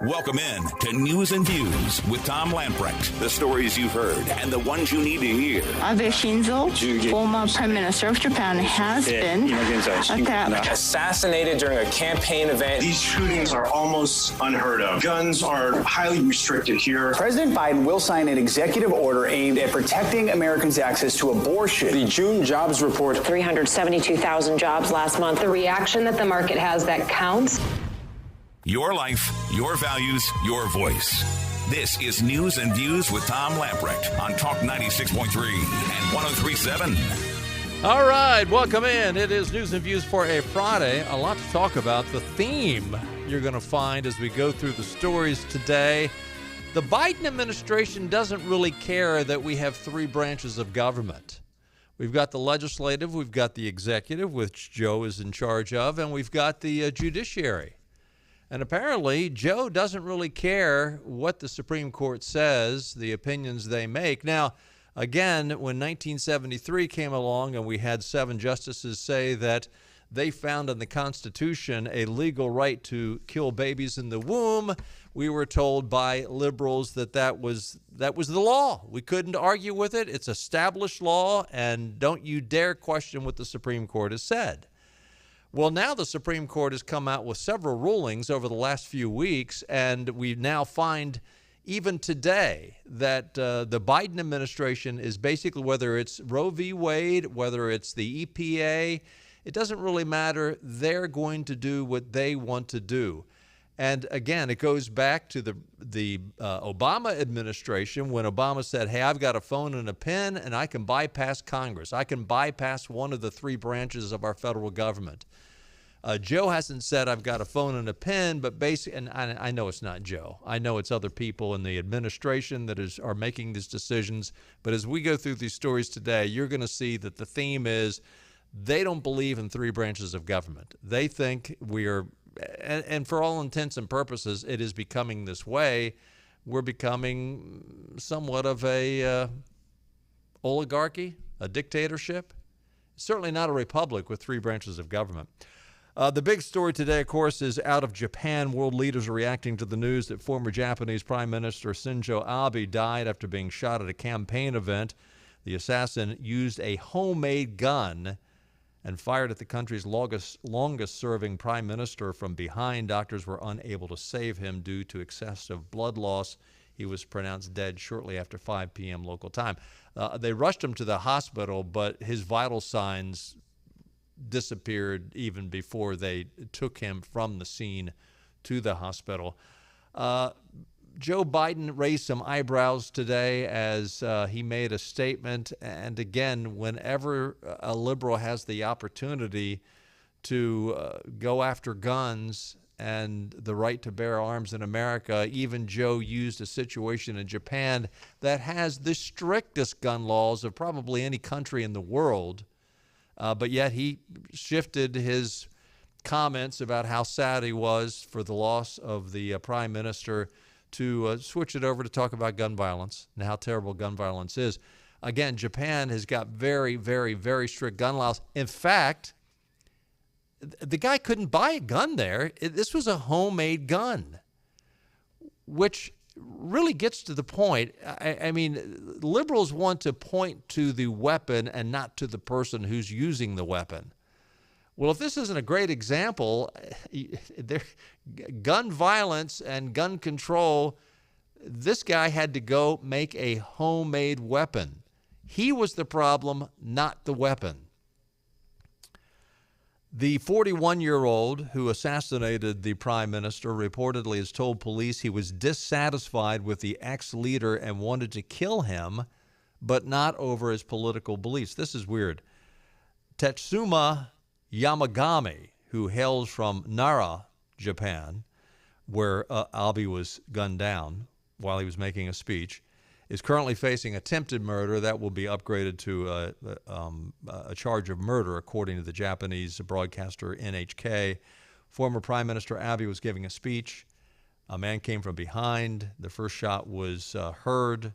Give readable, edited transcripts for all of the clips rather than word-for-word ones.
Welcome in to News and Views with Tom Lamprecht. The stories you've heard and the ones you need to hear. Abe Shinzo, former Prime Minister of Japan, has been attacked. Assassinated during a campaign event. These shootings are almost unheard of. Guns are highly restricted here. President Biden will sign an executive order aimed at protecting Americans' access to abortion. The June jobs report. 372,000 jobs last month. The reaction that the market has that counts. Your life, your values, your voice. This is News and Views with Tom Lamprecht on Talk 96.3 and 103.7. All right, welcome in. It is News and Views for a Friday. A lot to talk about. The theme you're going to find as we go through the stories today. The Biden administration doesn't really care that we have three branches of government. We've got the legislative, we've got the executive, which Joe is in charge of, and we've got the judiciary. And apparently, Joe doesn't really care what the Supreme Court says, the opinions they make. Now, again, when 1973 came along and we had 7 justices say that they found in the Constitution a legal right to kill babies in the womb, we were told by liberals that that was the law. We couldn't argue with it. It's established law, and don't you dare question what the Supreme Court has said. Well, now the Supreme Court has come out with several rulings over the last few weeks, and we now find even today that the Biden administration is basically, whether it's Roe v. Wade, whether it's the EPA, it doesn't really matter. They're going to do what they want to do. And again, it goes back to the Obama administration when Obama said, hey, I've got a phone and a pen, and I can bypass Congress. I can bypass one of the 3 branches of our federal government. Joe hasn't said I've got a phone and a pen, but basically, and I know it's not Joe. I know it's other people in the administration that are making these decisions. But as we go through these stories today, you're going to see that the theme is they don't believe in 3 branches of government. They think we are, and for all intents and purposes, it is becoming this way. We're becoming somewhat of a oligarchy, a dictatorship. Certainly not a republic with 3 branches of government. The big story today, of course, is out of Japan. World leaders are reacting to the news that former Japanese Prime Minister Shinzo Abe died after being shot at a campaign event. The assassin used a homemade gun and fired at the country's longest-serving prime minister from behind. Doctors were unable to save him due to excessive blood loss. He was pronounced dead shortly after 5 p.m. local time. They rushed him to the hospital, but his vital signs disappeared even before they took him from the scene to the hospital. Joe Biden raised some eyebrows today as he made a statement. And again, whenever a liberal has the opportunity to go after guns and the right to bear arms in America, even Joe used a situation in Japan that has the strictest gun laws of probably any country in the world. But yet he shifted his comments about how sad he was for the loss of the prime minister to switch it over to talk about gun violence and how terrible gun violence is. Again, Japan has got very, very, very strict gun laws. In fact, the guy couldn't buy a gun there. This was a homemade gun, which really gets to the point. I mean, liberals want to point to the weapon and not to the person who's using the weapon. Well, if this isn't a great example, gun violence and gun control, this guy had to go make a homemade weapon. He was the problem, not the weapon. The 41-year-old who assassinated the prime minister reportedly has told police he was dissatisfied with the ex-leader and wanted to kill him, but not over his political beliefs. This is weird. Tetsuma Yamagami, who hails from Nara, Japan, where Abe was gunned down while he was making a speech, is currently facing attempted murder that will be upgraded to a charge of murder, according to the Japanese broadcaster NHK. Former Prime Minister Abe was giving a speech. A man came from behind. The first shot was heard.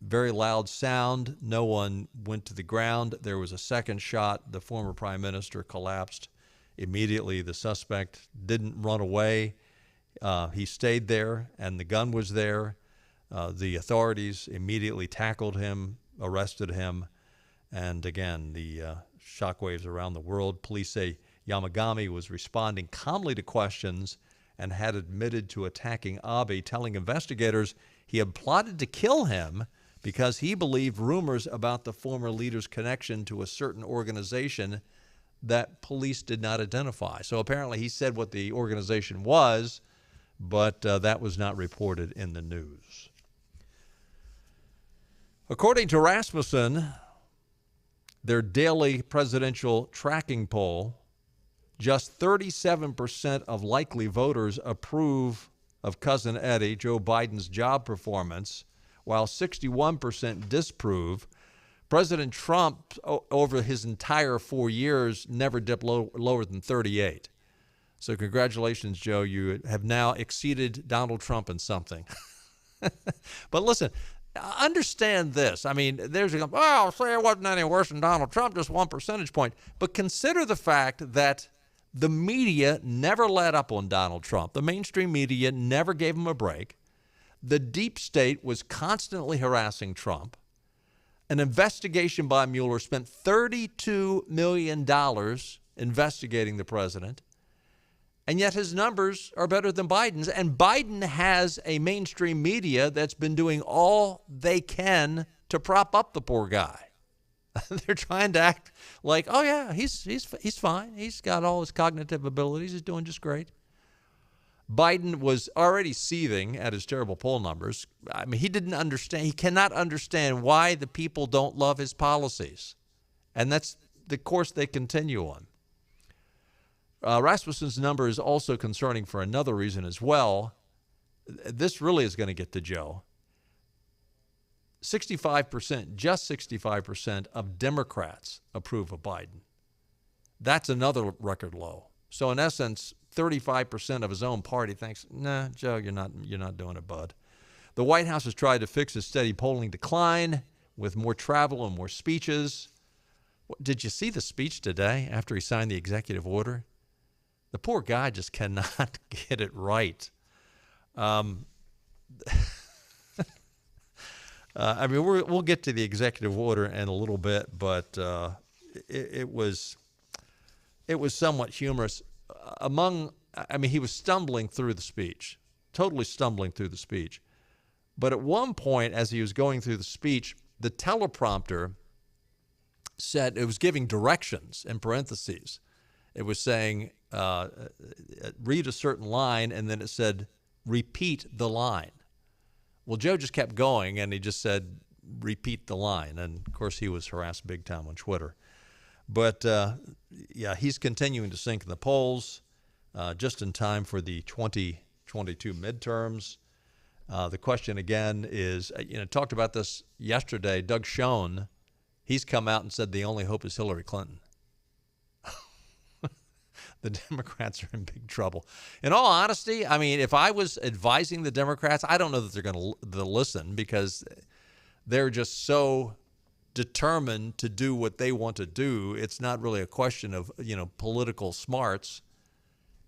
Very loud sound. No one went to the ground. There was a second shot. The former Prime Minister collapsed immediately. The suspect didn't run away. He stayed there, and the gun was there. The authorities immediately tackled him, arrested him, and again, the shockwaves around the world. Police say Yamagami was responding calmly to questions and had admitted to attacking Abe, telling investigators he had plotted to kill him because he believed rumors about the former leader's connection to a certain organization that police did not identify. So apparently he said what the organization was, but that was not reported in the news. According to Rasmussen, their daily presidential tracking poll, just 37% of likely voters approve of Cousin Eddie, Joe Biden's job performance, while 61% disapprove. President Trump, over his entire 4 years, never dipped lower than 38. So congratulations, Joe. You have now exceeded Donald Trump in something. But listen, understand this. I mean, there's a, well, say it wasn't any worse than Donald Trump, just 1 percentage point. But consider the fact that the media never let up on Donald Trump. The mainstream media never gave him a break. The deep state was constantly harassing Trump. An investigation by Mueller spent $32 million investigating the president, and yet his numbers are better than Biden's. And Biden has a mainstream media that's been doing all they can to prop up the poor guy. They're trying to act like, oh yeah, he's fine. He's got all his cognitive abilities. He's doing just great. Biden was already seething at his terrible poll numbers. I mean, he didn't understand. He cannot understand why the people don't love his policies. And that's the course they continue on. Rasmussen's number is also concerning for another reason as well. This really is going to get to Joe. 65%, just 65% of Democrats approve of Biden. That's another record low. So in essence, 35% of his own party thinks, nah, Joe, you're not doing it, bud. The White House has tried to fix a steady polling decline with more travel and more speeches. Did you see the speech today after he signed the executive order? The poor guy just cannot get it right. I mean, we'll get to the executive order in a little bit, but it was somewhat humorous. He was stumbling through the speech, totally stumbling through the speech. But at one point, as he was going through the speech, the teleprompter said, it was giving directions in parentheses. It was saying, read a certain line, and then it said, repeat the line. Well, Joe just kept going, and he just said, repeat the line. And, of course, he was harassed big time on Twitter. But, yeah, he's continuing to sink in the polls just in time for the 2022 midterms. The question, again, is, talked about this yesterday. Doug Schoen, he's come out and said the only hope is Hillary Clinton. The Democrats are in big trouble. In all honesty, I mean, if I was advising the Democrats, I don't know that they're going to listen because they're just so determined to do what they want to do. It's not really a question of, political smarts.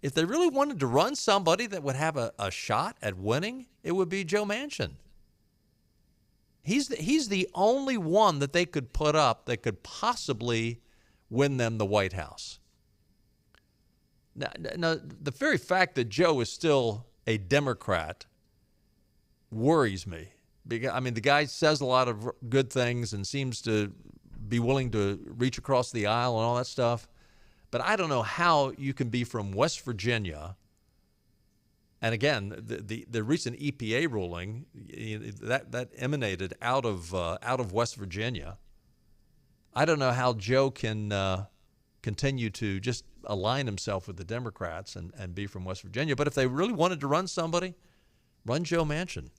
If they really wanted to run somebody that would have a shot at winning, it would be Joe Manchin. He's the only one that they could put up that could possibly win them the White House. Now, the very fact that Joe is still a Democrat worries me. Because, I mean, the guy says a lot of good things and seems to be willing to reach across the aisle and all that stuff. But I don't know how you can be from West Virginia. And again, the recent EPA ruling that emanated out of West Virginia. I don't know how Joe can continue to just align himself with the Democrats and be from West Virginia. But if they really wanted to run somebody, run Joe Manchin.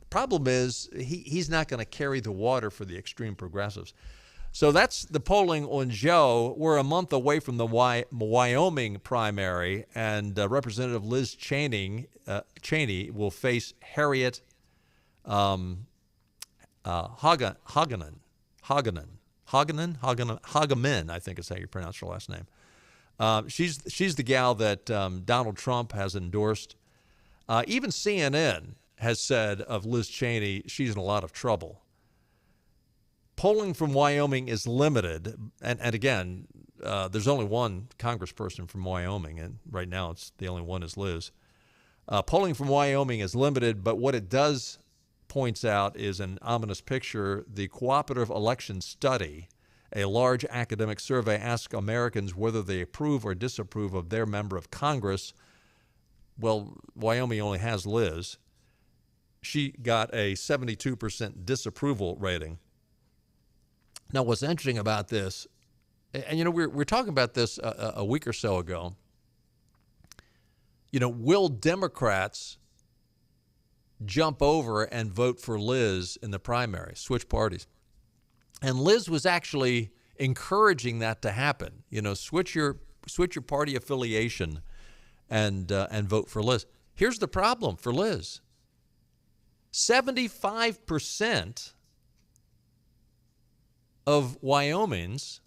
The problem is he's not going to carry the water for the extreme progressives. So that's the polling on Joe. We're a month away from the Wyoming primary, and Representative Liz Cheney will face Harriet Hageman, I think is how you pronounce her last name. She's the gal that Donald Trump has endorsed Even CNN has said of Liz Cheney, she's in a lot of trouble. Polling from Wyoming is limited. And again, there's only one congressperson from Wyoming, and right now it's the only one is Liz. Polling from Wyoming is limited, but what it does points out is an ominous picture. The Cooperative Election Study, a large academic survey, asks Americans whether they approve or disapprove of their member of Congress. Well, Wyoming only has Liz. She got a 72% disapproval rating. Now, what's interesting about this, and we're talking about this a week or so ago. Will Democrats jump over and vote for Liz in the primary, switch parties? And Liz was actually encouraging that to happen. Switch your party affiliation and vote for Liz. Here's the problem for Liz. 75% of Wyomings, is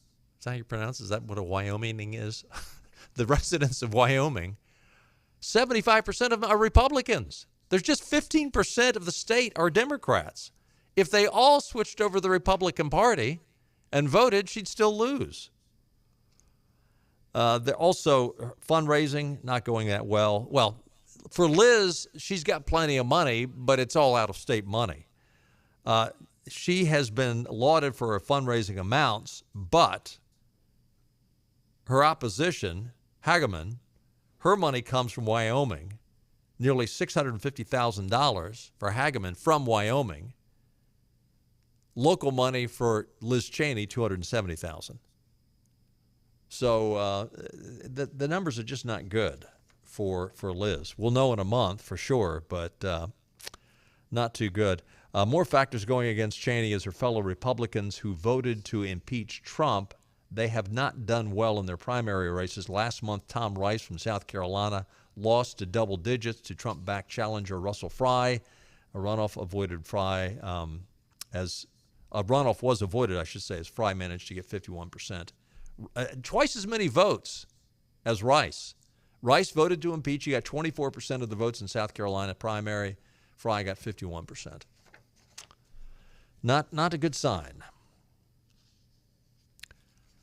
that how you pronounce it? Is that what a Wyoming is? The residents of Wyoming, 75% of them are Republicans. There's just 15% of the state are Democrats. If they all switched over to the Republican Party and voted, she'd still lose. They're also fundraising, not going that well. Well, for Liz, she's got plenty of money, but it's all out-of-state money. She has been lauded for her fundraising amounts, but her opposition, Hageman, her money comes from Wyoming, nearly $650,000 for Hageman from Wyoming. Local money for Liz Cheney, $270,000. So the numbers are just not good for Liz. We'll know in a month for sure, but not too good. More factors going against Cheney is her fellow Republicans who voted to impeach Trump. They have not done well in their primary races. Last month, Tom Rice from South Carolina lost to double digits to Trump-backed challenger Russell Fry. A runoff avoided Fry as a runoff was avoided, I should say, as Fry managed to get 51%. Twice as many votes as Rice. Rice voted to impeach. He got 24% of the votes in South Carolina primary. Fry got 51%. Not a good sign.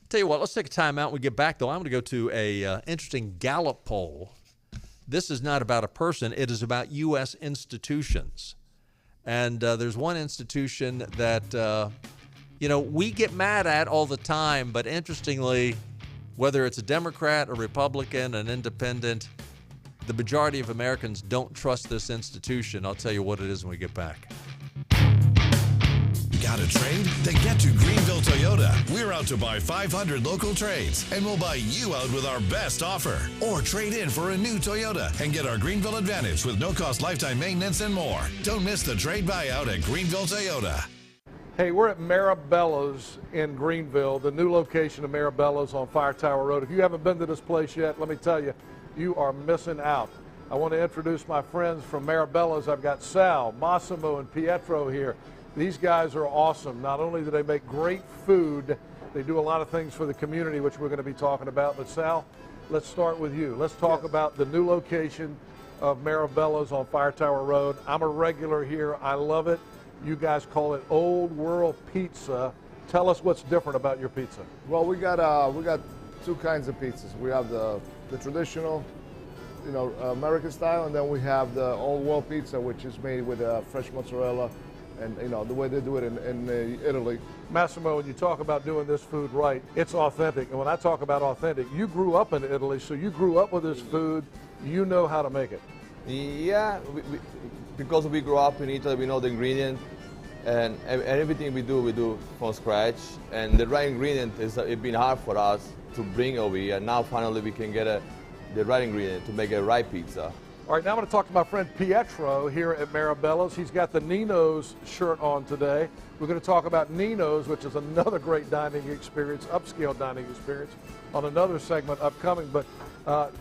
Tell you what, let's take a time out. When we get back, though, I'm going to go to a interesting Gallup poll. This is not about a person. It is about U.S. institutions. And there's one institution that, we get mad at all the time. But interestingly, whether it's a Democrat, a Republican, an independent, the majority of Americans don't trust this institution. I'll tell you what it is when we get back. Got a trade? Then get to Greenville Toyota. We're out to buy 500 local trades, and we'll buy you out with our best offer. Or trade in for a new Toyota and get our Greenville Advantage with no-cost lifetime maintenance and more. Don't miss the trade buyout at Greenville Toyota. Hey, we're at Maribella's in Greenville, the new location of Maribella's on Fire Tower Road. If you haven't been to this place yet, let me tell you, you are missing out. I want to introduce my friends from Maribella's. I've got Sal, Massimo, and Pietro here. These guys are awesome. Not only do they make great food, they do a lot of things for the community, which we're going to be talking about. But Sal, let's start with you. Let's talk about the new location of Maribella's on Fire Tower Road. I'm a regular here. I love it. You guys call it Old World Pizza. Tell us what's different about your pizza. Well, we got two kinds of pizzas. We have the traditional, American style, and then we have the Old World Pizza, which is made with fresh mozzarella. And, the way they do it in Italy. Massimo, when you talk about doing this food right, it's authentic. And when I talk about authentic, you grew up in Italy, so you grew up with this food. You know how to make it. Yeah, because we grew up in Italy, we know the ingredient. And everything we do from scratch. And the right ingredient, it's been hard for us to bring over here. Now, finally, we can get the right ingredient to make a right pizza. All right, now I'm going to talk to my friend Pietro here at Maribella's. He's got the Nino's shirt on today. We're going to talk about Nino's, which is another great dining experience, upscale dining experience, on another segment upcoming. But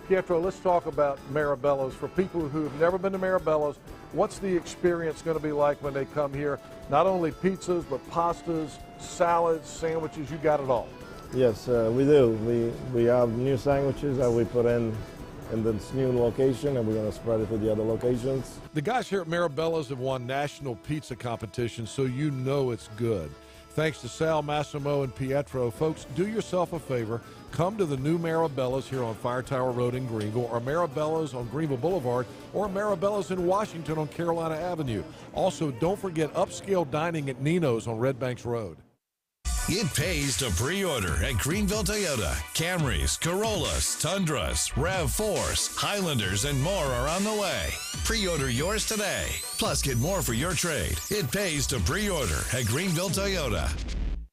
Pietro, let's talk about Maribella's. For people who have never been to Maribella's, what's the experience going to be like when they come here? Not only pizzas, but pastas, salads, sandwiches, you got it all. Yes, we do. We have new sandwiches that we put in in this new location, and we're going to spread it to the other locations. The guys here at Marabella's have won national pizza competitions, so you know it's good. Thanks to Sal, Massimo, and Pietro. Folks, do yourself a favor. Come to the new Marabella's here on Fire Tower Road in Greenville, or Marabella's on Greenville Boulevard, or Marabella's in Washington on Carolina Avenue. Also, don't forget upscale dining at Nino's on Red Banks Road. It pays to pre-order at Greenville Toyota. Camrys, Corollas, Tundras, RAV4s, Highlanders, and more are on the way. Pre-order yours today. Plus, get more for your trade. It pays to pre-order at Greenville Toyota.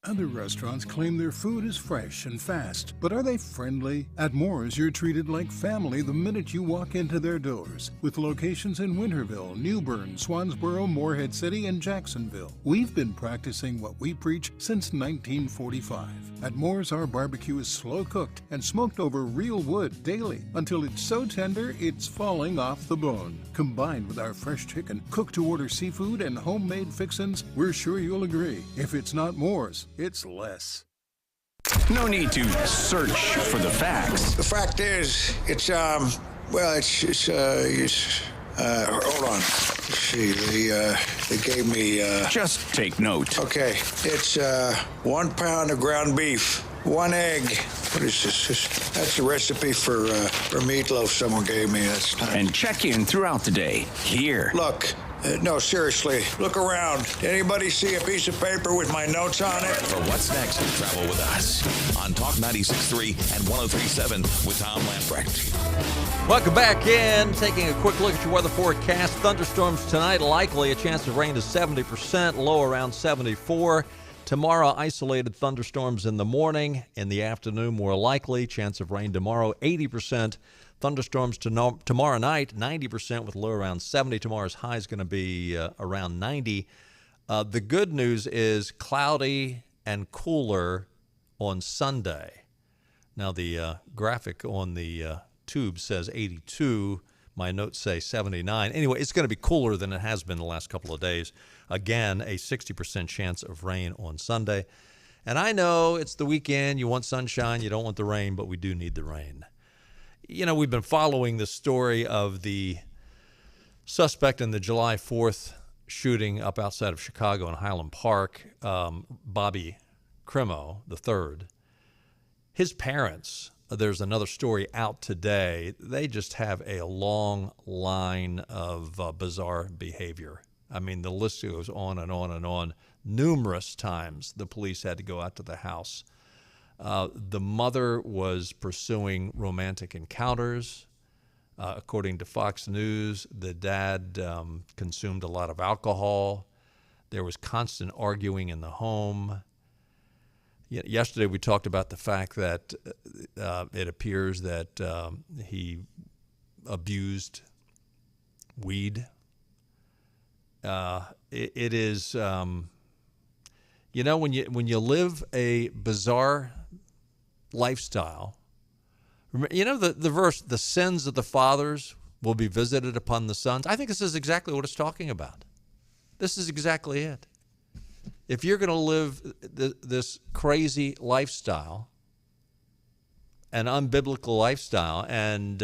Other restaurants claim their food is fresh and fast, but are they friendly? At Moore's, you're treated like family the minute you walk into their doors. With locations in Winterville, New Bern, Swansboro, Morehead City, and Jacksonville. We've been practicing what we preach since 1945. At Moore's, our barbecue is slow-cooked and smoked over real wood daily until it's so tender it's falling off the bone. Combined with our fresh chicken, cooked-to-order seafood, and homemade fixins, we're sure you'll agree. If it's not Moore's, it's less. No need to search for the facts. The fact is, hold on. Let's see, they gave me... Just take note. Okay, it's 1 pound of ground beef, 1 egg. What is this? That's a recipe for meatloaf someone gave me. That's not... And check in throughout the day. Here. Look. No, seriously, look around. Anybody see a piece of paper with my notes on it? For what's next, travel with us on Talk 96.3 and 103.7 with Tom Lamprecht. Welcome back in. Taking a quick look at your weather forecast. Thunderstorms tonight, likely a chance of rain to 70%, low around 74. Tomorrow, isolated thunderstorms in the morning. In the afternoon, more likely. Chance of rain tomorrow, 80%. Thunderstorms tomorrow night, 90% with low around 70. Tomorrow's high is going to be around 90. The good news is cloudy and cooler on Sunday. Now, the graphic on the tube says 82. My notes say 79. Anyway, it's going to be cooler than it has been the last couple of days. Again, a 60% chance of rain on Sunday. And I know it's the weekend. You want sunshine. You don't want the rain, but we do need the rain. You know, we've been following the story of the suspect in the July 4th shooting up outside of Chicago in Highland Park, Bobby Crimo III. His parents, there's another story out today, they just have a long line of bizarre behavior. I mean, the list goes on and on and on. Numerous times the police had to go out to the house. The mother was pursuing romantic encounters. According to Fox News, the dad consumed a lot of alcohol. There was constant arguing in the home. Yesterday we talked about the fact that it appears that he abused weed. It is, when you live a bizarre lifestyle, the verse, the sins of the fathers will be visited upon the sons. I think this is exactly what it's talking about. This is exactly it. If you're going to live this crazy lifestyle, an unbiblical lifestyle, and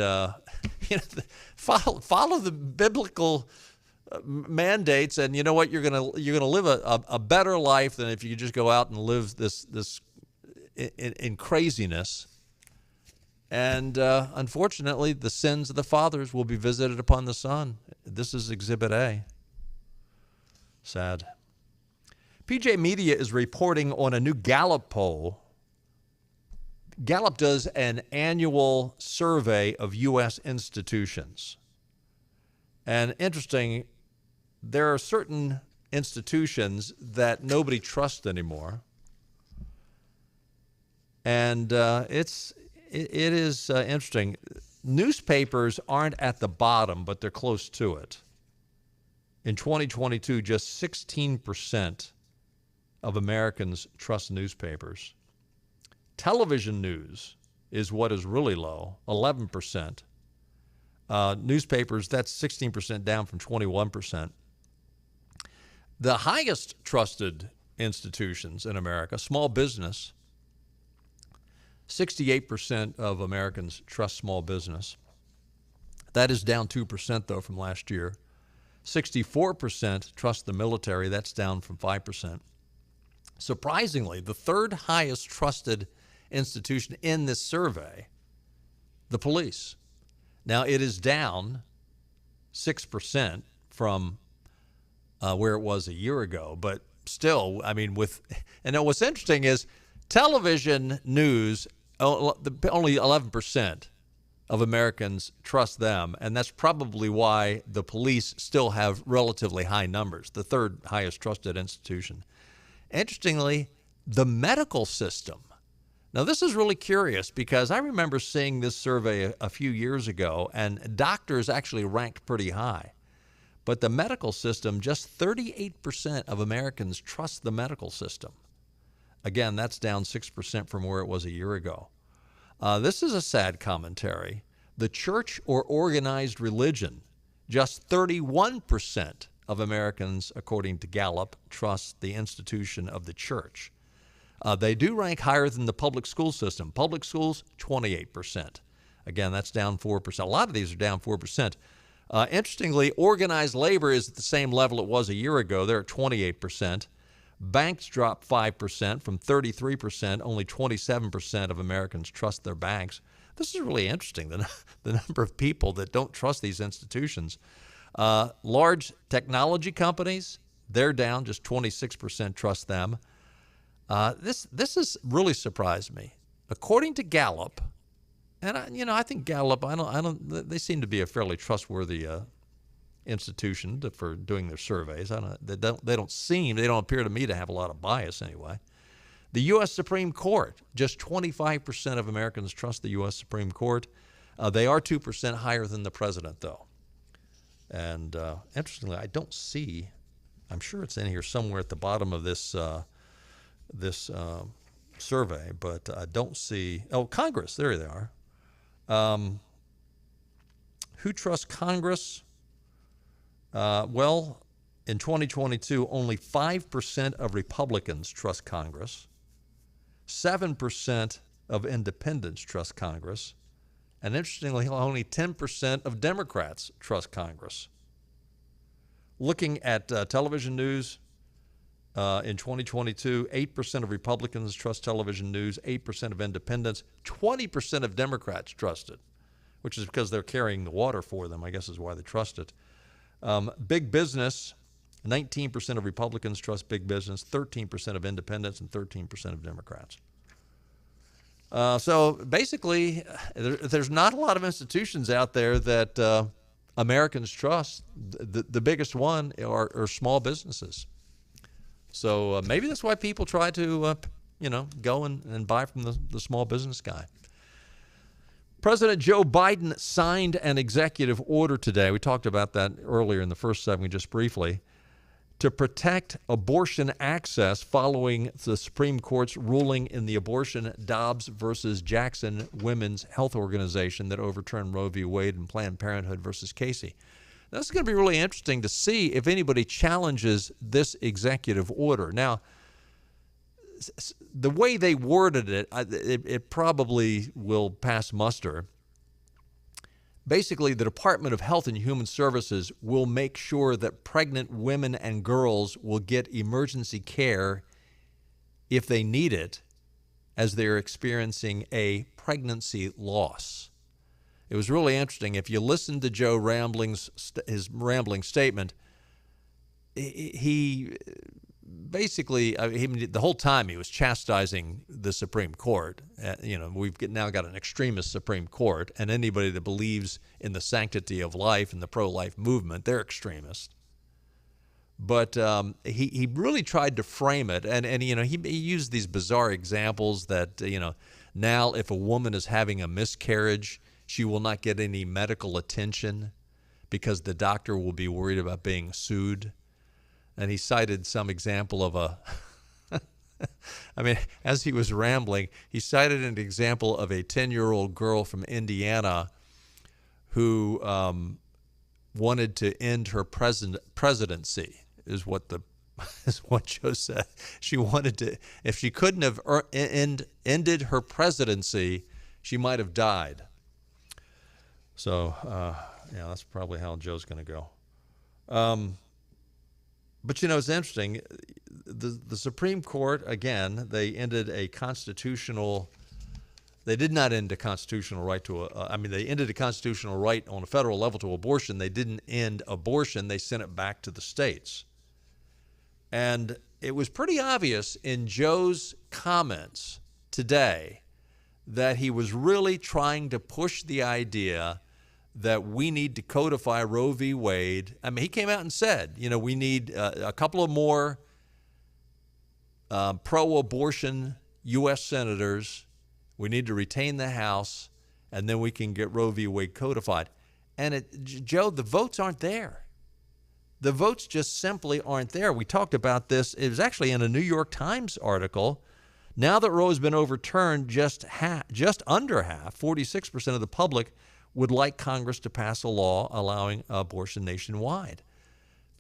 follow the biblical mandates, and you know what, you're gonna live a better life than if you just go out and live this in craziness. And unfortunately, the sins of the fathers will be visited upon the son. This is Exhibit A. Sad. PJ Media is reporting on a new Gallup poll. Gallup does an annual survey of U.S. institutions. And interesting, there are certain institutions that nobody trusts anymore. And it is interesting. Newspapers aren't at the bottom, but they're close to it. In 2022, just 16% of Americans trust newspapers. Television news is what is really low, 11%. Newspapers, that's 16% down from 21%. The highest trusted institutions in America, small business, 68% of Americans trust small business. That is down 2%, though, from last year. 64% trust the military. That's down from 5%. Surprisingly, the third highest trusted institution in this survey, the police. Now, it is down 6% from where it was a year ago, but still, I mean, and what's interesting is television news, only 11% of Americans trust them, and that's probably why the police still have relatively high numbers, the third highest trusted institution. Interestingly, the medical system. Now, this is really curious because I remember seeing this survey a few years ago, and doctors actually ranked pretty high. But the medical system, just 38% of Americans trust the medical system. Again, that's down 6% from where it was a year ago. This is a sad commentary. The church or organized religion, just 31% of Americans, according to Gallup, trust the institution of the church. They do rank higher than the public school system. Public schools, 28%. Again, that's down 4%. A lot of these are down 4%. Interestingly, organized labor is at the same level it was a year ago. They're at 28%. Banks dropped 5% from 33%. Only 27% of Americans trust their banks. This is really interesting, the number of people that don't trust these institutions. Large technology companies, they're down. Just 26% trust them. This has really surprised me. According to Gallup, and I think Gallup, they seem to be a fairly trustworthy institution for doing their surveys. They don't appear to me to have a lot of bias anyway. The U.S. Supreme Court, just 25% of Americans trust the U.S. Supreme Court. They are 2% higher than the president, though. And interestingly, I don't see, I'm sure it's in here somewhere at the bottom of this survey, but I don't see, Congress, there they are. Who trusts Congress? Well, in 2022, only 5% of Republicans trust Congress. 7% of independents trust Congress. And interestingly, only 10% of Democrats trust Congress. Looking at television news, in 2022, 8% of Republicans trust television news, 8% of independents, 20% of Democrats trust it, which is because they're carrying the water for them, I guess is why they trust it. Big business, 19% of Republicans trust big business, 13% of independents, and 13% of Democrats. So basically, there's not a lot of institutions out there that Americans trust. The biggest one are small businesses. So maybe that's why people try to, go and buy from the small business guy. President Joe Biden signed an executive order today. We talked about that earlier in the first segment, just briefly, to protect abortion access following the Supreme Court's ruling in the abortion Dobbs versus Jackson Women's Health Organization that overturned Roe v. Wade and Planned Parenthood versus Casey. Now, this is going to be really interesting to see if anybody challenges this executive order. Now, the way they worded it, it probably will pass muster. Basically, the Department of Health and Human Services will make sure that pregnant women and girls will get emergency care if they need it as they're experiencing a pregnancy loss. It was really interesting. If you listen to Joe his rambling statement, he basically, the whole time he was chastising the Supreme Court. We've now got an extremist Supreme Court, and anybody that believes in the sanctity of life and the pro-life movement, they're extremists. But he really tried to frame it, and he used these bizarre examples that, now if a woman is having a miscarriage, she will not get any medical attention because the doctor will be worried about being sued. And he cited some example of as he was rambling, he cited an example of a 10-year-old girl from Indiana who wanted to end her presidency, is what Joe said. She wanted to, if she couldn't have ended her presidency, she might have died. So Yeah, that's probably how Joe's going to go. But, you know, it's interesting. The Supreme Court, again, they ended a constitutional – they did not end a constitutional right to they ended a constitutional right on a federal level to abortion. They didn't end abortion. They sent it back to the states. And it was pretty obvious in Joe's comments today that he was really trying to push the idea that we need to codify Roe v. Wade. I mean, he came out and said, you know, we need a couple of more pro-abortion U.S. senators. We need to retain the House, and then we can get Roe v. Wade codified. And, Joe, the votes aren't there. The votes just simply aren't there. We talked about this. It was actually in a New York Times article. Now that Roe has been overturned, just under half, 46% of the public would like Congress to pass a law allowing abortion nationwide.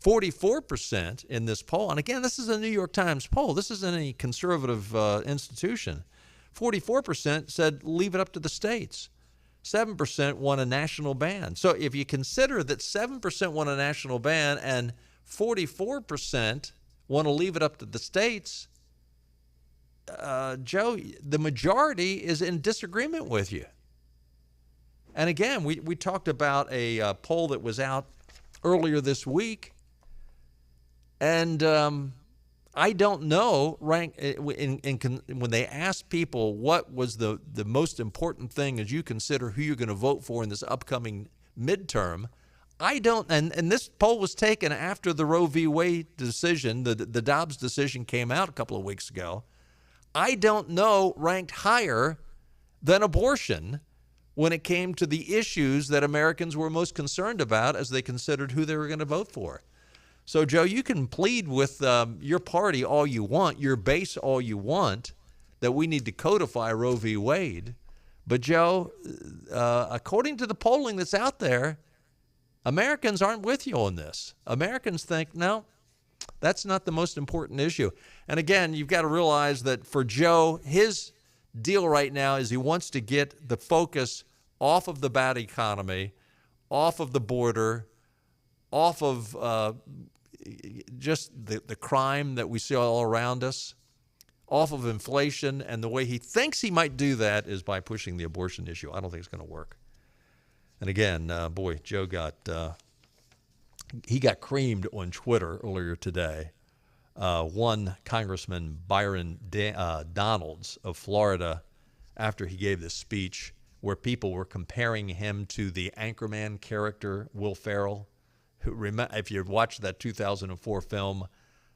44% in this poll, and again, this is a New York Times poll. This isn't any conservative institution. 44% said leave it up to the states. 7% want a national ban. So if you consider that 7% want a national ban and 44% want to leave it up to the states, Joe, the majority is in disagreement with you. And again, we talked about a poll that was out earlier this week, and I don't know, when they asked people what was the most important thing as you consider who you're going to vote for in this upcoming midterm, I don't, and this poll was taken after the Roe v. Wade decision, the Dobbs decision came out a couple of weeks ago, I don't know ranked higher than abortion when it came to the issues that Americans were most concerned about as they considered who they were going to vote for. So, Joe, you can plead with your party all you want, your base all you want, that we need to codify Roe v. Wade. But, Joe, according to the polling that's out there, Americans aren't with you on this. Americans think, no, that's not the most important issue. And, again, you've got to realize that for Joe, his deal right now is he wants to get the focus off of the bad economy, off of the border, off of just the crime that we see all around us, off of inflation, and the way he thinks he might do that is by pushing the abortion issue. I don't think it's going to work. And again, boy, Joe got creamed on Twitter earlier today. One Congressman, Byron Donalds of Florida, after he gave this speech where people were comparing him to the Anchorman character, Will Ferrell, who, if you watched that 2004 film,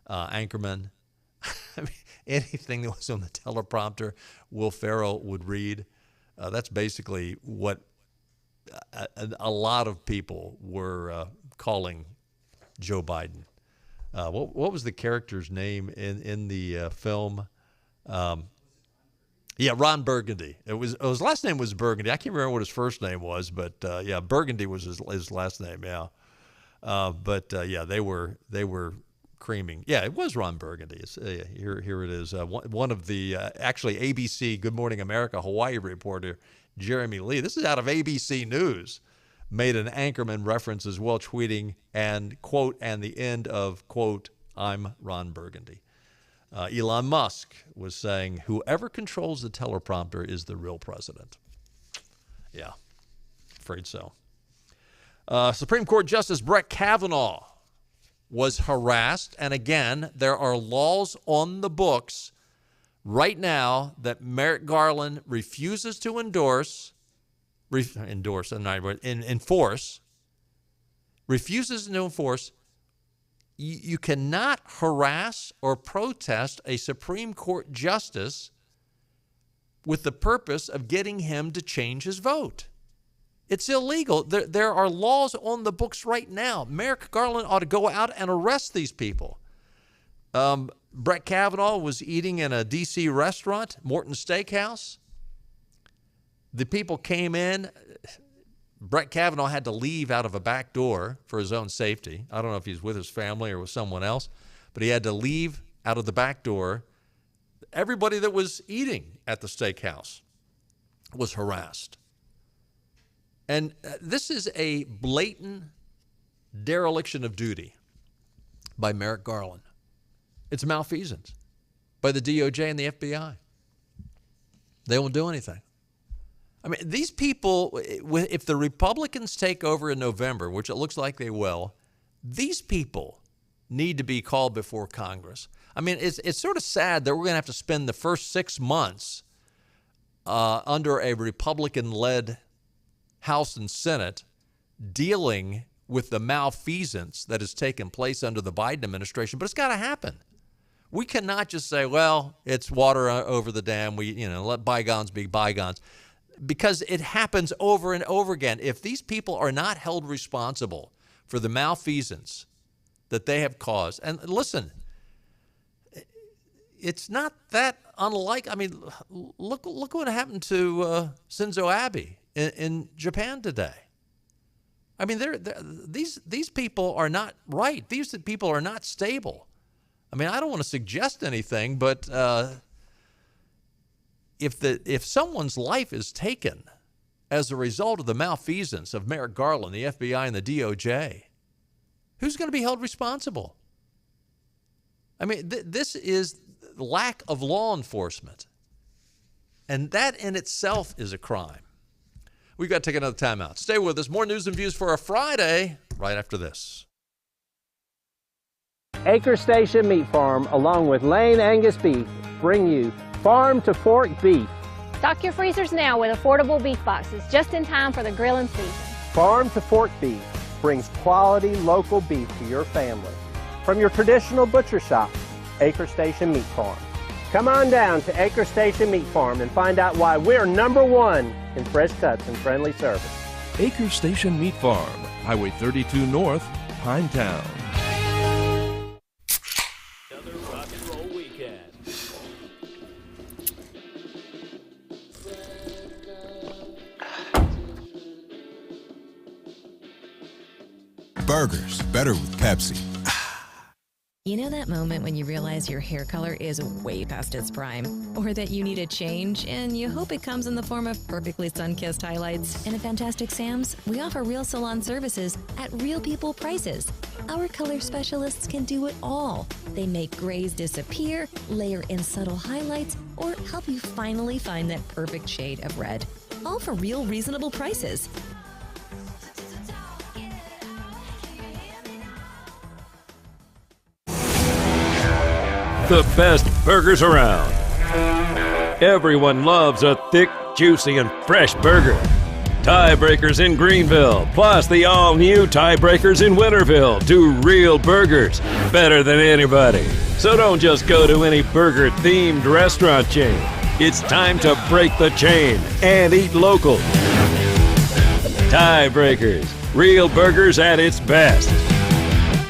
Anchorman, I mean, anything that was on the teleprompter, Will Ferrell would read. That's basically what a lot of people were calling Joe Biden. What was the character's name in the film? Ron Burgundy. His last name was Burgundy. I can't remember what his first name was, but Burgundy was his last name. Yeah, they were creaming. Yeah, it was Ron Burgundy. Here it is. One of the actually ABC Good Morning America Hawaii reporter Jeremy Lee. This is out of ABC News. Made an Anchorman reference as well, tweeting and quote, and the end of quote, I'm Ron Burgundy. Elon Musk was saying, whoever controls the teleprompter is the real president. Yeah, afraid so. Supreme Court Justice Brett Kavanaugh was harassed. And again, there are laws on the books right now that Merrick Garland refuses to enforce, refuses to enforce. You cannot harass or protest a Supreme Court justice with the purpose of getting him to change his vote. It's illegal. There are laws on the books right now. Merrick Garland ought to go out and arrest these people. Brett Kavanaugh was eating in a D.C. restaurant, Morton Steakhouse. The people came in. Brett Kavanaugh had to leave out of a back door for his own safety. I don't know if he's with his family or with someone else, but he had to leave out of the back door. Everybody that was eating at the steakhouse was harassed. And this is a blatant dereliction of duty by Merrick Garland. It's malfeasance by the DOJ and the FBI. They won't do anything. I mean, these people, if the Republicans take over in November, which it looks like they will, these people need to be called before Congress. I mean, it's sort of sad that we're going to have to spend the first 6 months under a Republican-led House and Senate dealing with the malfeasance that has taken place under the Biden administration, but it's got to happen. We cannot just say, well, it's water over the dam. Let bygones be bygones, because it happens over and over again. If these people are not held responsible for the malfeasance that they have caused, and listen, it's not that unlike. I mean, look what happened to Shinzo Abe in Japan today. I mean, these people are not right. These people are not stable. I mean, I don't want to suggest anything, but if someone's life is taken as a result of the malfeasance of Merrick Garland, the FBI, and the DOJ, who's going to be held responsible? I mean, this is lack of law enforcement, and that in itself is a crime. We've got to take another timeout. Stay with us. More news and views for a Friday right after this. Acre Station Meat Farm, along with Lane Angus Beef, bring you Farm to Fork Beef. Stock your freezers now with affordable beef boxes, just in time for the grilling season. Farm to Fork Beef brings quality local beef to your family. From your traditional butcher shop, Acre Station Meat Farm. Come on down to Acre Station Meat Farm and find out why we're #1 in fresh cuts and friendly service. Acre Station Meat Farm, Highway 32 North, Pinetown. Another rock and roll weekend. Burgers, better with Pepsi. You know that moment when you realize your hair color is way past its prime? Or that you need a change and you hope it comes in the form of perfectly sun-kissed highlights? And at Fantastic Sam's, we offer real salon services at real people prices. Our color specialists can do it all. They make grays disappear, layer in subtle highlights, or help you finally find that perfect shade of red. All for real reasonable prices. The best burgers around. Everyone loves a thick, juicy, and fresh burger. Tiebreakers in Greenville, plus the all-new Tiebreakers in Winterville, do real burgers better than anybody. So don't just go to any burger-themed restaurant chain. It's time to break the chain and eat local. Tiebreakers, real burgers at its best.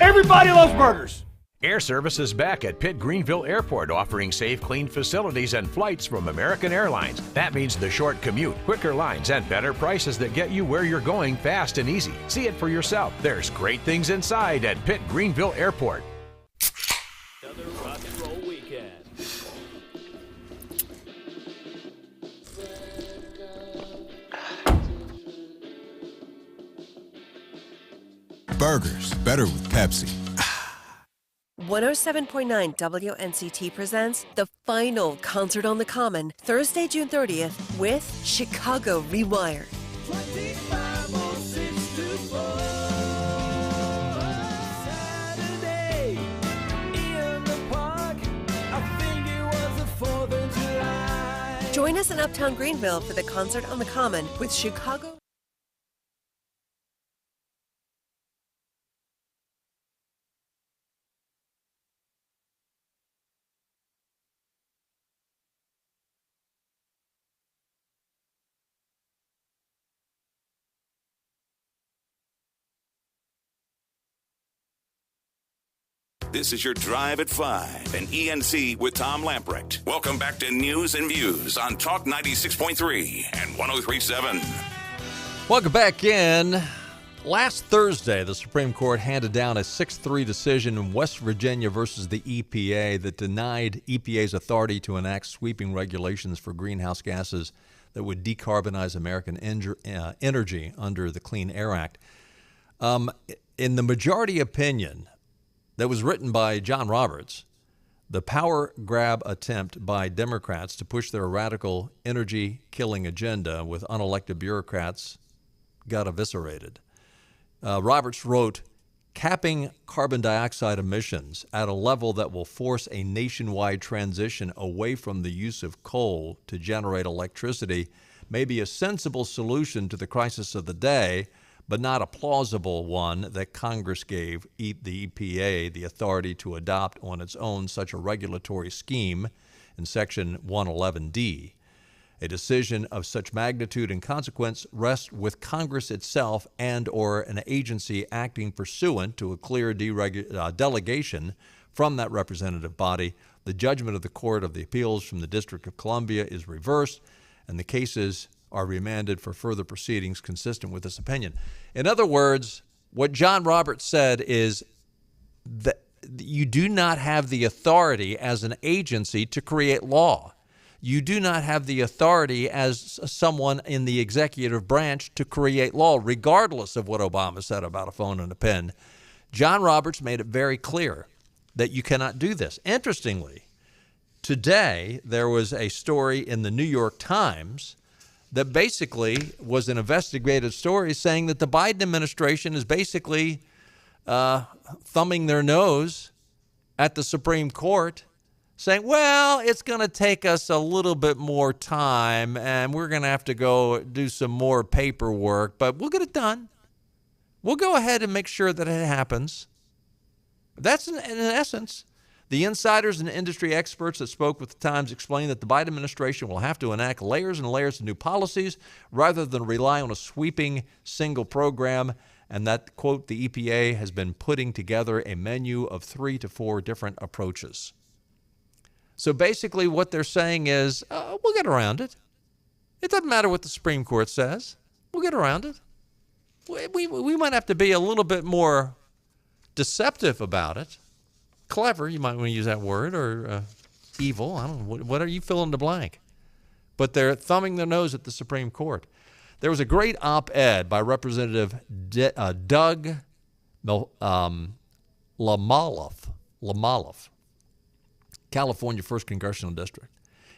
Everybody loves burgers. Air Service is back at Pitt Greenville Airport, offering safe, clean facilities and flights from American Airlines. That means the short commute, quicker lines, and better prices that get you where you're going fast and easy. See it for yourself. There's great things inside at Pitt Greenville Airport. Another rock and roll weekend. Burgers, better with Pepsi. 107.9 WNCT presents the final Concert on the Common, Thursday, June 30th, with Chicago Rewired. Join us in Uptown Greenville for the Concert on the Common with Chicago. This is your Drive at 5 and ENC with Tom Lamprecht. Welcome back to News and Views on Talk 96.3 and 103.7. Welcome back in. Last Thursday, the Supreme Court handed down a 6-3 decision in West Virginia versus the EPA that denied EPA's authority to enact sweeping regulations for greenhouse gases that would decarbonize American energy under the Clean Air Act. In the majority opinion that was written by John Roberts, the power grab attempt by Democrats to push their radical energy-killing agenda with unelected bureaucrats got eviscerated. Roberts wrote, capping carbon dioxide emissions at a level that will force a nationwide transition away from the use of coal to generate electricity may be a sensible solution to the crisis of the day, but not a plausible one that Congress gave the EPA the authority to adopt on its own such a regulatory scheme in Section 111D. A decision of such magnitude and consequence rests with Congress itself and or an agency acting pursuant to a clear delegation from that representative body. The judgment of the Court of the Appeals from the District of Columbia is reversed, and the cases are remanded for further proceedings consistent with this opinion. In other words, what John Roberts said is that you do not have the authority as an agency to create law. You do not have the authority as someone in the executive branch to create law, regardless of what Obama said about a phone and a pen. John Roberts made it very clear that you cannot do this. Interestingly, today there was a story in the New York Times that basically was an investigative story saying that the Biden administration is basically thumbing their nose at the Supreme Court, saying, well, it's going to take us a little bit more time and we're going to have to go do some more paperwork, but we'll get it done. We'll go ahead and make sure that it happens. That's in essence. The insiders and industry experts that spoke with the Times explained that the Biden administration will have to enact layers and layers of new policies rather than rely on a sweeping single program, and that, quote, the EPA has been putting together a menu of 3 to 4 different approaches. So basically what they're saying is, we'll get around it. It doesn't matter what the Supreme Court says. We'll get around it. We might have to be a little bit more deceptive about it. Clever, you might want to use that word, or evil. I don't know. What are you fill in the blank? But they're thumbing their nose at the Supreme Court. There was a great op-ed by Representative Doug Lamaloff, California 1st Congressional District.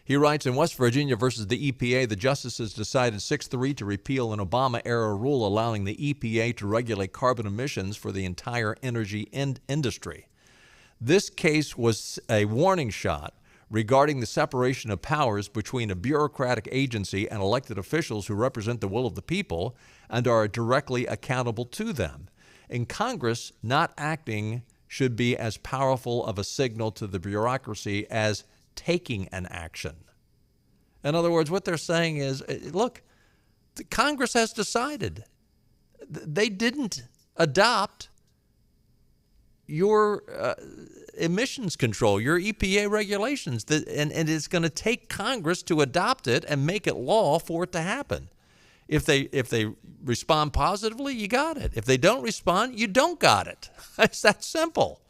He writes, in West Virginia versus the EPA, the justices decided 6-3 to repeal an Obama-era rule allowing the EPA to regulate carbon emissions for the entire energy industry. This case was a warning shot regarding the separation of powers between a bureaucratic agency and elected officials who represent the will of the people and are directly accountable to them. In Congress, not acting should be as powerful of a signal to the bureaucracy as taking an action. In other words, what they're saying is, look, Congress has decided. They didn't adopt your emissions control, your EPA regulations, and it's going to take Congress to adopt it and make it law for it to happen. If they respond positively, you got it. If they don't respond, you don't got it. It's that simple.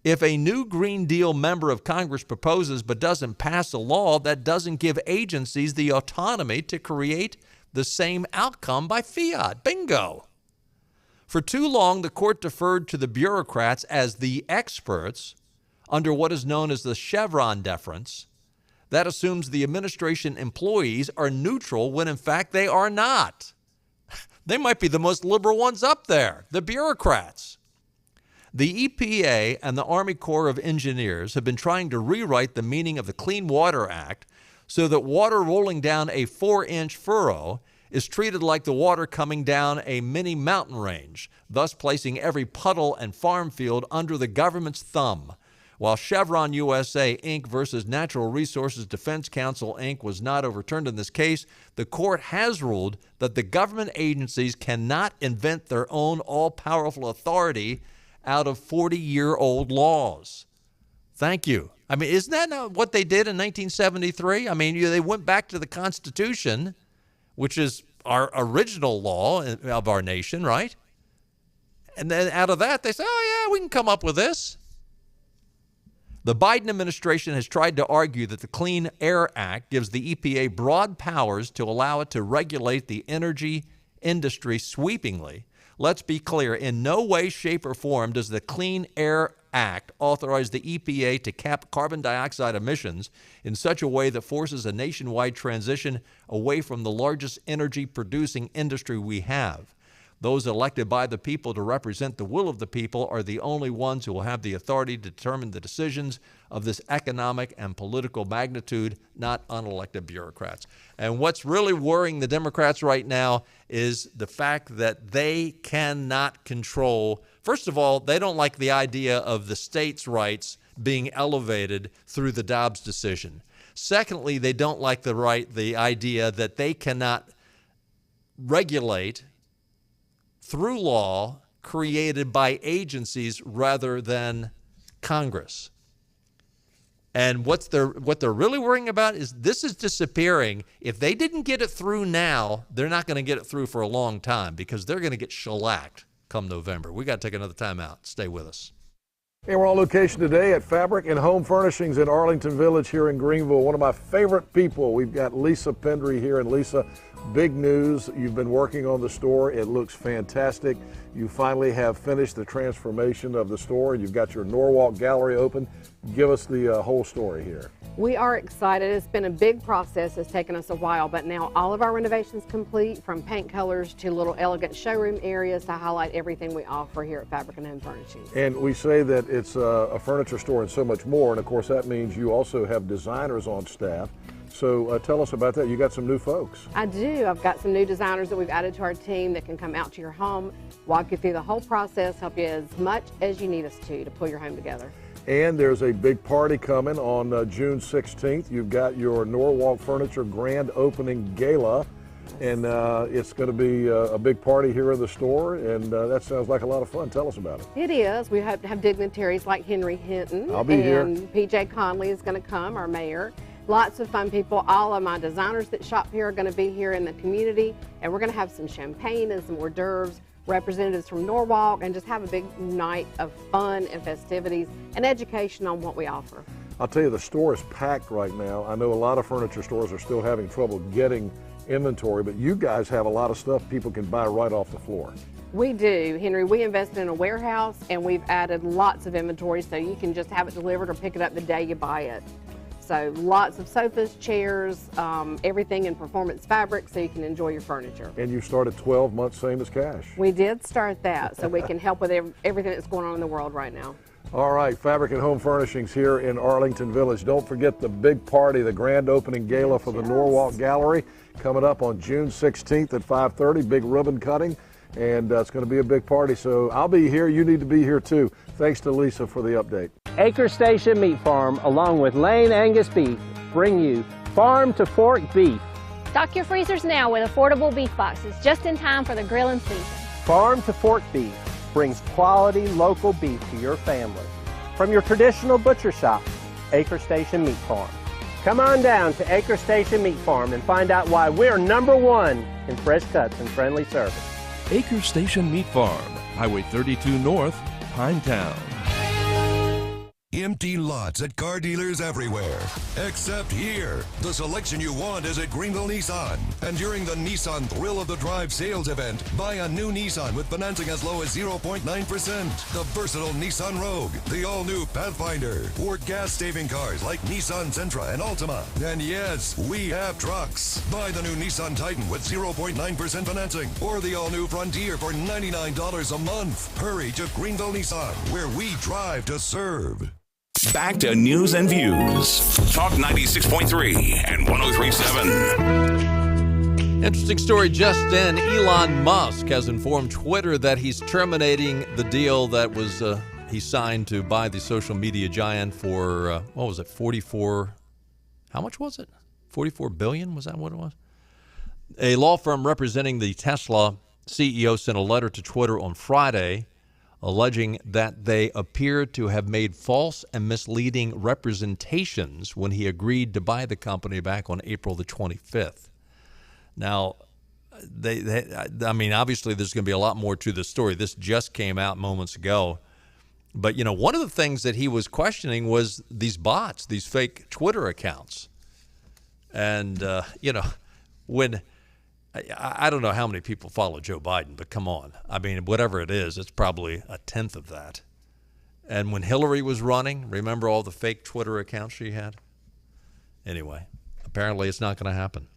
If a new Green Deal member of Congress proposes but doesn't pass a law, that doesn't give agencies the autonomy to create the same outcome by fiat. Bingo. For too long, the court deferred to the bureaucrats as the experts under what is known as the Chevron deference. That assumes the administration employees are neutral when, in fact, they are not. They might be the most liberal ones up there, the bureaucrats. The EPA and the Army Corps of Engineers have been trying to rewrite the meaning of the Clean Water Act so that water rolling down a 4-inch furrow is treated like the water coming down a mini mountain range, thus placing every puddle and farm field under the government's thumb. While Chevron USA, Inc. versus Natural Resources Defense Council, Inc. was not overturned in this case, the court has ruled that the government agencies cannot invent their own all-powerful authority out of 40-year-old laws. Thank you. I mean, isn't that not what they did in 1973? I mean, they went back to the Constitution, which is our original law of our nation, right? And then out of that, they say, oh, yeah, we can come up with this. The Biden administration has tried to argue that the Clean Air Act gives the EPA broad powers to allow it to regulate the energy industry sweepingly. Let's be clear, in no way, shape, or form does the Clean Air Act authorize the EPA to cap carbon dioxide emissions in such a way that forces a nationwide transition away from the largest energy-producing industry we have. Those elected by the people to represent the will of the people are the only ones who will have the authority to determine the decisions of this economic and political magnitude, not unelected bureaucrats. And what's really worrying the Democrats right now is the fact that they cannot control. First of all, they don't like the idea of the states' rights being elevated through the Dobbs decision. Secondly, they don't like the idea that they cannot regulate through law created by agencies rather than Congress. And what they're really worrying about is this is disappearing. If they didn't get it through now, they're not going to get it through for a long time because they're going to get shellacked come November. We got to take another time out. Stay with us. And we're on location today at Fabric and Home Furnishings in Arlington Village here in Greenville. One of my favorite people. We've got Lisa Pendry here. And Lisa, big news. You've been working on the store. It looks fantastic. You finally have finished the transformation of the store. You've got your Norwalk gallery open. Give us the whole story here. We are excited. It's been a big process. It's taken us a while, but now all of our renovations complete, from paint colors to little elegant showroom areas to highlight everything we offer here at Fabric and Home Furnishings. And we say that it's a furniture store and so much more, and of course that means you also have designers on staff. So tell us about that. You got some new folks. I do. I've got some new designers that we've added to our team that can come out to your home, walk you through the whole process, help you as much as you need us to pull your home together. And there's a big party coming on June 16th. You've got your Norwalk Furniture grand opening gala, and it's going to be a big party here in the store, and that sounds like a lot of fun. Tell us about it. It is. We hope to have dignitaries like Henry Hinton. I'll be here. And PJ Conley is going to come, our mayor. Lots of fun people. All of my designers that shop here are going to be here in the community, and we're going to have some champagne and some hors d'oeuvres, representatives from Norwalk, and just have a big night of fun and festivities and education on what we offer. I'll tell you, the store is packed right now. I know a lot of furniture stores are still having trouble getting inventory, but you guys have a lot of stuff people can buy right off the floor. We do, Henry. We invested in a warehouse, and we've added lots of inventory so you can just have it delivered or pick it up the day you buy it. So lots of sofas, chairs, everything in performance fabric so you can enjoy your furniture. And you started 12 months same as cash. We did start that so we can help with everything that's going on in the world right now. All right, Fabric and Home Furnishings here in Arlington Village. Don't forget the big party, the grand opening gala for the Norwalk Gallery, coming up on June 16th at 5:30, big ribbon cutting, and it's going to be a big party. So I'll be here. You need to be here too. Thanks to Lisa for the update. Acre Station Meat Farm, along with Lane Angus Beef, bring you farm to fork beef. Stock your freezers now with affordable beef boxes, just in time for the grilling season. Farm to fork beef brings quality local beef to your family. From your traditional butcher shop, Acre Station Meat Farm. Come on down to Acre Station Meat Farm and find out why we're #1 in fresh cuts and friendly service. Acre Station Meat Farm, Highway 32 North, Pinetown. Empty lots at car dealers everywhere, except here. The selection you want is at Greenville Nissan. And during the Nissan Thrill of the Drive sales event, buy a new Nissan with financing as low as 0.9%. The versatile Nissan Rogue, the all-new Pathfinder, or gas-saving cars like Nissan Sentra and Altima. And yes, we have trucks. Buy the new Nissan Titan with 0.9% financing, or the all-new Frontier for $99 a month. Hurry to Greenville Nissan, where we drive to serve. Back to news and views. Talk 96.3 and 103.7. Interesting story just in. Elon Musk has informed Twitter that he's terminating the deal that was he signed to buy the social media giant for, what was it, 44, how much was it? 44 billion, was that what it was? A law firm representing the Tesla CEO sent a letter to Twitter on Friday alleging that they appear to have made false and misleading representations when he agreed to buy the company back on April the 25th. Now, I mean, obviously there's going to be a lot more to the story. This just came out moments ago. But, one of the things that he was questioning was these bots, these fake Twitter accounts. And, when I don't know how many people follow Joe Biden, but come on. I mean, whatever it is, it's probably a tenth of that. And when Hillary was running, remember all the fake Twitter accounts she had? Anyway, apparently it's not going to happen.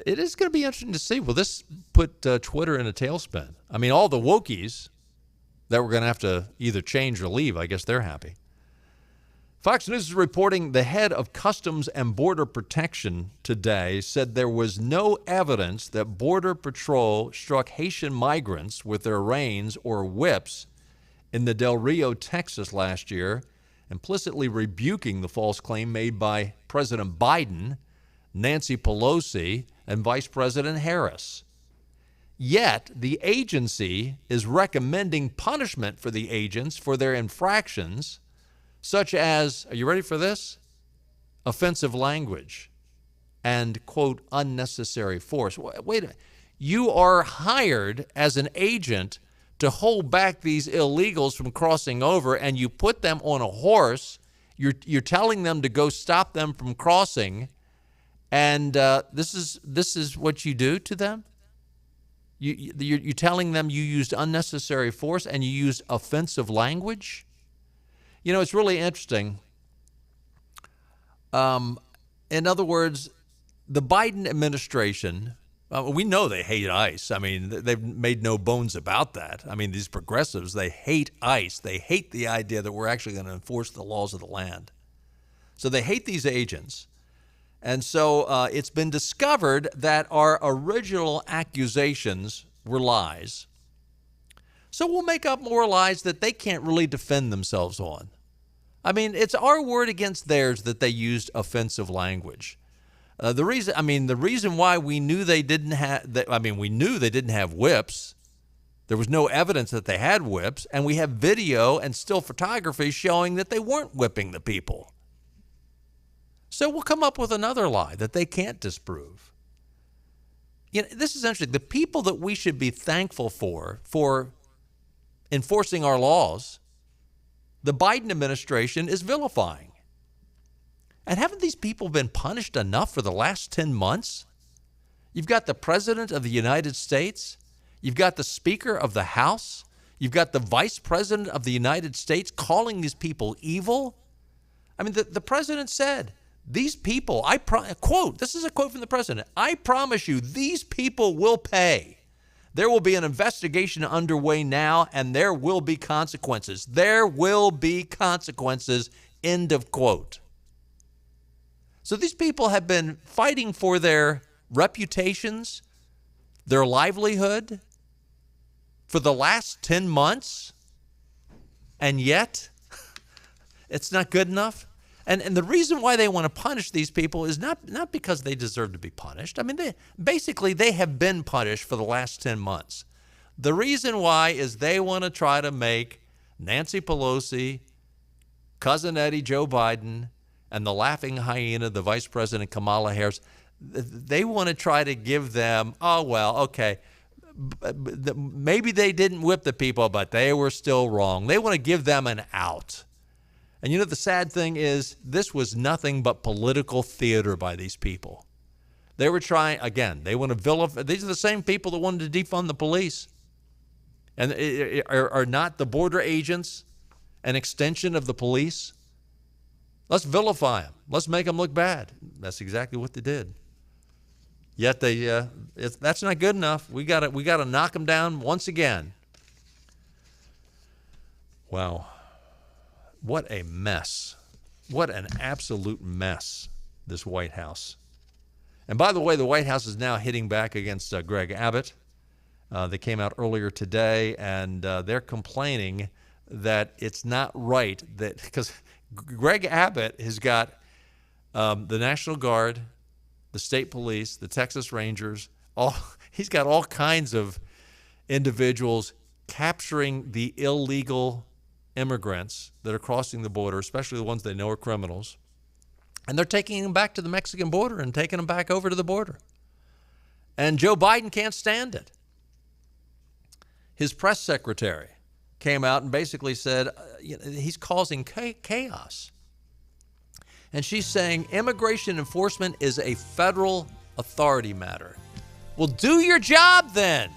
It is going to be interesting to see. Will this put Twitter in a tailspin? I mean, all the wokies that we're going to have to either change or leave, I guess they're happy. Fox News is reporting the head of Customs and Border Protection today said there was no evidence that Border Patrol struck Haitian migrants with their reins or whips in the Del Rio, Texas last year, implicitly rebuking the false claim made by President Biden, Nancy Pelosi, and Vice President Harris. Yet, the agency is recommending punishment for the agents for their infractions, such as, are you ready for this? Offensive language and, quote, unnecessary force. Wait a minute. You are hired as an agent to hold back these illegals from crossing over, and you put them on a horse. You're telling them to go stop them from crossing, and this is what you do to them? You're telling them you used unnecessary force and you used offensive language? It's really interesting. In other words, the Biden administration, we know they hate ICE. I mean, they've made no bones about that. I mean, these progressives, they hate ICE. They hate the idea that we're actually going to enforce the laws of the land. So they hate these agents. And so it's been discovered that our original accusations were lies. So we'll make up more lies that they can't really defend themselves on. I mean, it's our word against theirs that they used offensive language. The reason why we knew they didn't have whips. There was no evidence that they had whips, and we have video and still photography showing that they weren't whipping the people. So we'll come up with another lie that they can't disprove. This is interesting. The people that we should be thankful for enforcing our laws, the Biden administration is vilifying. And haven't these people been punished enough for the last 10 months? You've got the President of the United States. You've got the Speaker of the House. You've got the Vice President of the United States calling these people evil. I mean, the President said, these people, quote, this is a quote from the President, I promise you, these people will pay. There will be an investigation underway now, and there will be consequences. There will be consequences, end of quote. So these people have been fighting for their reputations, their livelihood, for the last 10 months, and yet it's not good enough. And the reason why they want to punish these people is not because they deserve to be punished. I mean, they have been punished for the last 10 months. The reason why is they want to try to make Nancy Pelosi, Cousin Eddie Joe Biden, and the laughing hyena, the Vice President Kamala Harris, they want to try to give them, maybe they didn't whip the people, but they were still wrong. They want to give them an out. And the sad thing is, this was nothing but political theater by these people. They were trying, again, they want to vilify. These are the same people that wanted to defund the police. And are not the border agents an extension of the police? Let's vilify them. Let's make them look bad. That's exactly what they did. Yet that's not good enough. We got to knock them down once again. Wow. What a mess. What an absolute mess, this White House. And by the way, the White House is now hitting back against Greg Abbott. They came out earlier today, and they're complaining that it's not right because Greg Abbott has got the National Guard, the state police, the Texas Rangers, he's got all kinds of individuals capturing the illegal immigrants that are crossing the border, especially the ones they know are criminals, and they're taking them back to the Mexican border and taking them back over to the border. And Joe Biden can't stand it. His press secretary, came out and basically said he's causing chaos. And she's saying immigration enforcement is a federal authority matter. Well, do your job then.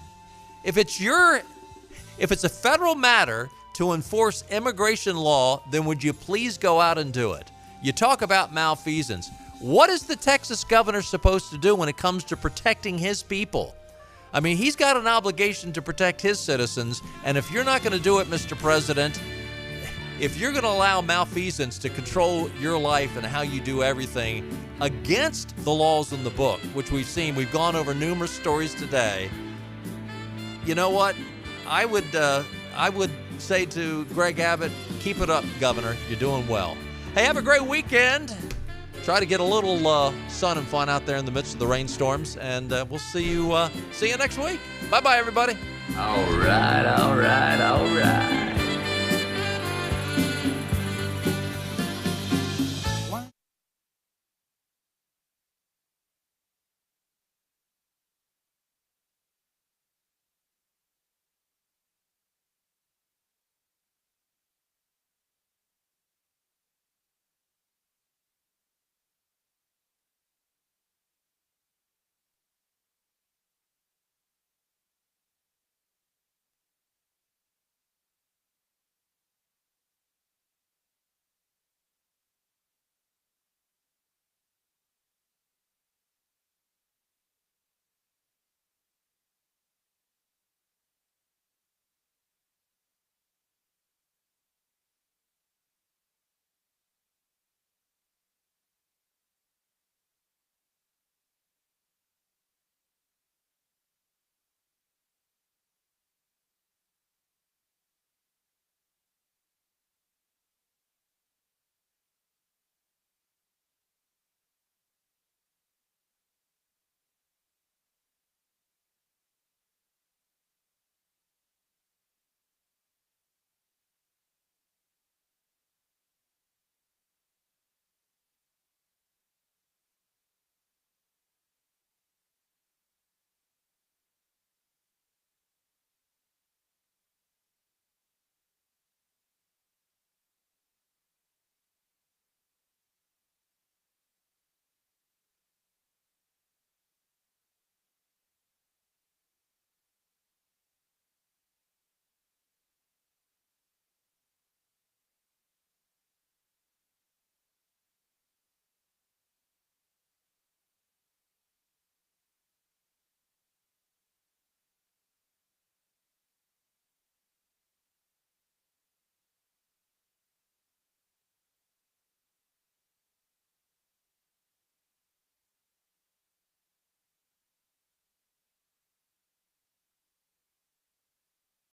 If it's a federal matter to enforce immigration law, then would you please go out and do it? You talk about malfeasance. What is the Texas governor supposed to do when it comes to protecting his people? I mean, he's got an obligation to protect his citizens, and if you're not going to do it, Mr. President, if you're going to allow malfeasance to control your life and how you do everything against the laws in the book, which we've seen, we've gone over numerous stories today, you know what? I would say to Greg Abbott, keep it up, Governor. You're doing well. Hey, have a great weekend. Try to get a little sun and fun out there in the midst of the rainstorms, and we'll see you next week. Bye-bye, everybody. All right.